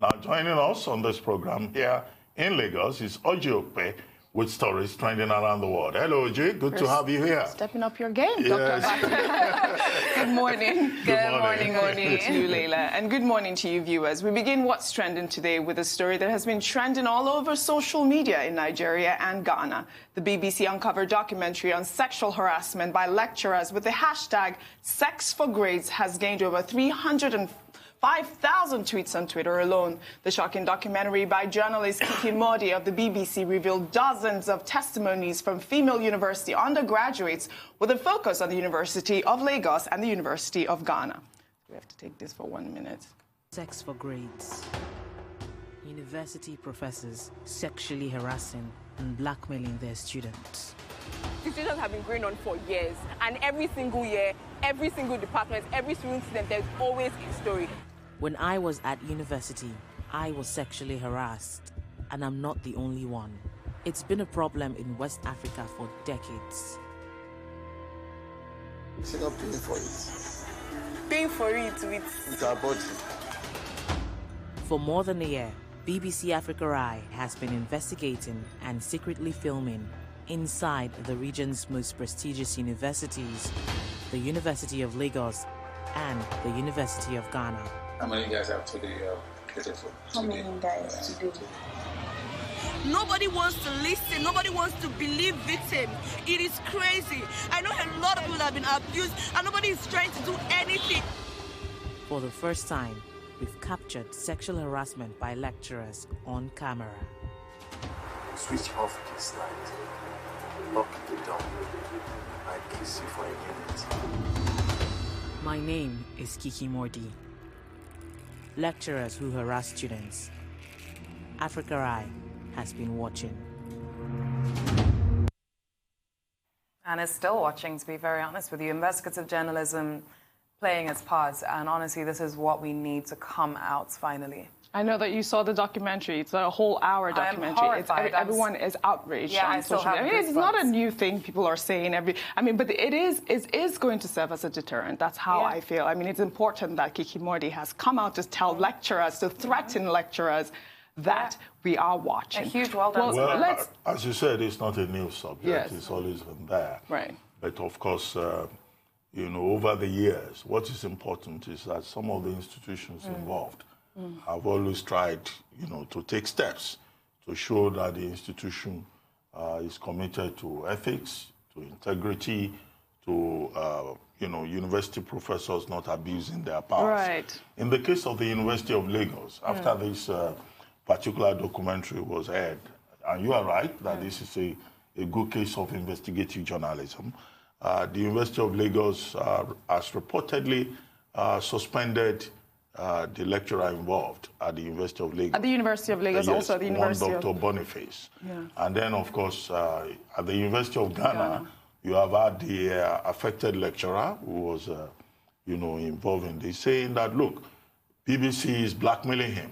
Now, joining us on this program here in Lagos is Ojy Okpe with stories trending around the world. Hello, Ojy. Good to have you here. Stepping up your game, Yes. Dr. Good morning. Good morning to you, Leila. And good morning to you, viewers. We begin What's Trending today with a story that has been trending all over social media in Nigeria and Ghana. The BBC uncovered documentary on sexual harassment by lecturers with the hashtag Sexforgrades has gained over 305,000 tweets on Twitter alone. The shocking documentary by journalist Kiki Modi of the BBC revealed dozens of testimonies from female university undergraduates with a focus on the University of Lagos and the University of Ghana. We have to take this for 1 minute. Sexforgrades. University professors sexually harassing and blackmailing their students. Situations have been going on for years, and every single year, every single department, every single student, there's always a story. When I was at university, I was sexually harassed, and I'm not the only one. It's been a problem in West Africa for decades. She's not paying for it. Paying for it with our body. For more than a year, BBC Africa Eye has been investigating and secretly filming inside the region's most prestigious universities, the University of Lagos and the University of Ghana. How many guys have today? How many guys today? Nobody wants to listen. Nobody wants to believe victims. It is crazy. I know a lot of people have been abused and nobody is trying to do anything. For the first time, we've captured sexual harassment by lecturers on camera. Switch off this light. Lock the door. I kiss you for a minute. My name is Kiki Modi. Lecturers who harass students. Africa Eye has been watching. And is still watching, to be very honest with you. Investigative journalism playing its part. And honestly, this is what we need to come out finally. I know that you saw the documentary. It's a whole hour documentary. Everyone is outraged on social media. It's not a new thing people are saying but it is going to serve as a deterrent. That's how I feel. I mean, it's important that Kiki Modi has come out to tell lecturers, to threaten lecturers that we are watching. A huge well done. Well, as you said, it's not a new subject. Yes. It's always been there. Right. But of course, over the years, what is important is that some of the institutions involved have always tried, to take steps to show that the institution is committed to ethics, to integrity, to, university professors not abusing their powers. Right. In the case of the University of Lagos, after this particular documentary was aired, and you are right that this is a good case of investigative journalism, the University of Lagos has reportedly suspended the lecturer involved at the University of Lagos. At the University of Lagos, also at the University Dr. Boniface. Yeah. And then, of course, at the University of Ghana, you have had the affected lecturer who was, involved in this, saying that, look, BBC is blackmailing him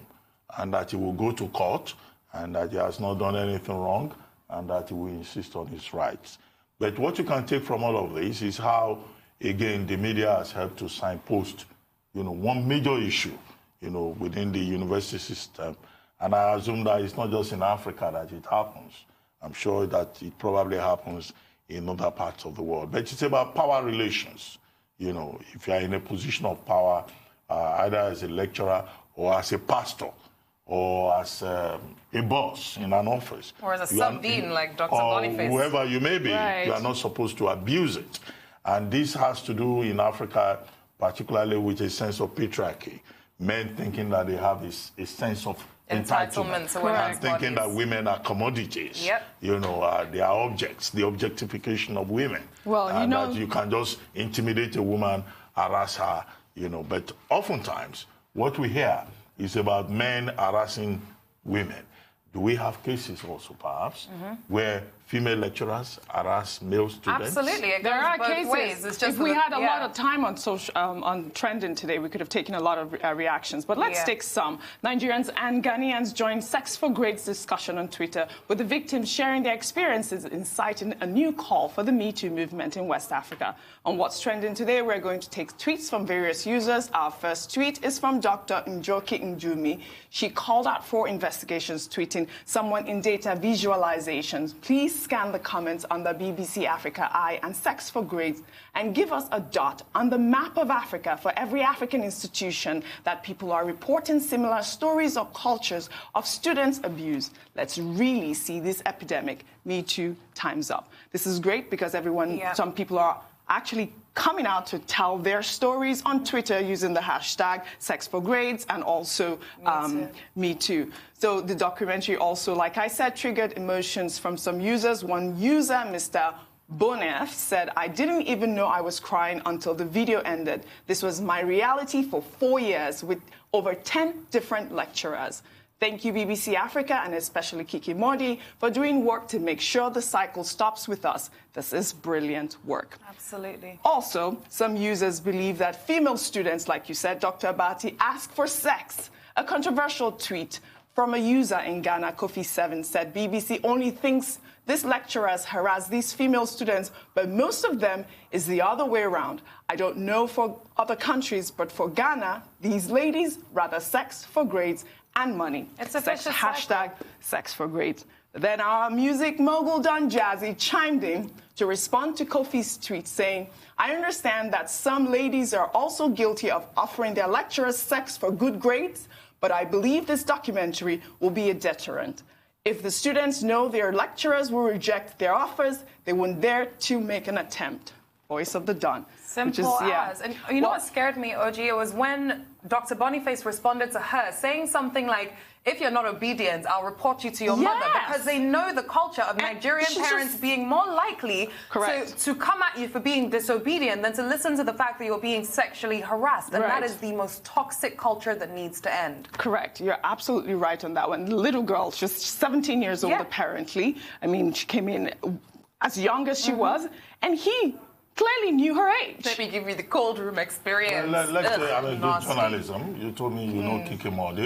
and that he will go to court and that he has not done anything wrong and that he will insist on his rights. But what you can take from all of this is how, again, the media has helped to signpost one major issue, within the university system. And I assume that it's not just in Africa that it happens. I'm sure that it probably happens in other parts of the world. But it's about power relations. If you're in a position of power, either as a lecturer or as a pastor or as a boss in an office. Or as a sub-dean like Dr. Boniface. Or whoever you may be, right. You are not supposed to abuse it. And this has to do in Africa particularly with a sense of patriarchy. Men thinking that they have a sense of entitlement. And thinking that women are commodities. Yep. They are objects, the objectification of women. Well, and that you can just intimidate a woman, harass her, But oftentimes, what we hear is about men harassing women. Do we have cases also, perhaps, where female lecturers harass male students? Absolutely, it goes there are both cases. ways. It's just if we had a lot of time on on trending today, we could have taken a lot of reactions. But let's take some. Nigerians and Ghanaians joined Sexforgrades discussion on Twitter, with the victims sharing their experiences, inciting a new call for the Me Too movement in West Africa. On What's Trending today, we're going to take tweets from various users. Our first tweet is from Dr. Njoki Njumi. She called out 4 investigations, tweeting, "Someone in data visualizations, please scan the comments on the BBC Africa Eye and Sexforgrades and give us a dot on the map of Africa for every African institution that people are reporting similar stories or cultures of students abuse. Let's really see this epidemic. Me Too, time's up." This is great because some people are actually coming out to tell their stories on Twitter using the hashtag Sexforgrades and also Me Too. So the documentary also, like I said, triggered emotions from some users. One user, Mr. Bonef, said, "I didn't even know I was crying until the video ended. This was my reality for 4 years with over 10 different lecturers. Thank you, BBC Africa, and especially Kiki Modi, for doing work to make sure the cycle stops with us. This is brilliant work." Absolutely. Also, some users believe that female students, like you said, Dr. Abati, ask for sex. A controversial tweet from a user in Ghana, Kofi7, said BBC only thinks these lecturers harass these female students, but most of them is the other way around. I don't know for other countries, but for Ghana, these ladies rather sex for grades and money. It's a vicious hashtag Sexforgrades. Then our music mogul Don Jazzy chimed in to respond to Kofi's tweet saying, "I understand that some ladies are also guilty of offering their lecturers sex for good grades, but I believe this documentary will be a deterrent. If the students know their lecturers will reject their offers, they won't dare to make an attempt." Voice of the Don. Simple as. And you know what scared me, Ojy? It was when Dr. Boniface responded to her saying something like, "If you're not obedient, I'll report you to your mother," because they know the culture of Nigerian parents being more likely to come at you for being disobedient than to listen to the fact that you're being sexually harassed. And that is the most toxic culture that needs to end. Correct. You're absolutely right on that one. The little girl, just 17 years old, apparently. I mean, she came in as young as she was, and he clearly knew her age. Let me give you the cold room experience. Well, let's say, I mean, good journalism. You told me you know Kiki Modi.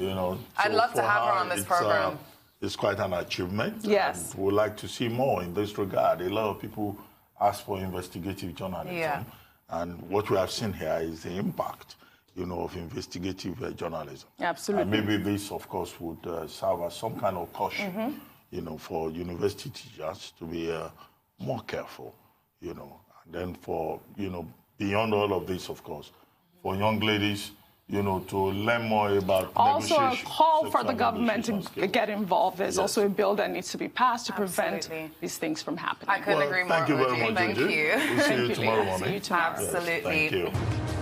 You know, I'd love to have her on this program. It's quite an achievement. Yes. And we'd like to see more in this regard. A lot of people ask for investigative journalism. Yeah. And what we have seen here is the impact, you know, of investigative journalism. Absolutely. And maybe this, of course, would serve as some kind of caution, you know, for university teachers to be more careful, you know. And then for, you know, beyond all of this, of course, for young ladies, you know, to learn more about also a call for the government to get involved. There's also a bill that needs to be passed to prevent these things from happening. I couldn't agree more. Thank you very much. Thank you. We'll see you tomorrow morning. See you tomorrow. Absolutely. Yes, thank you.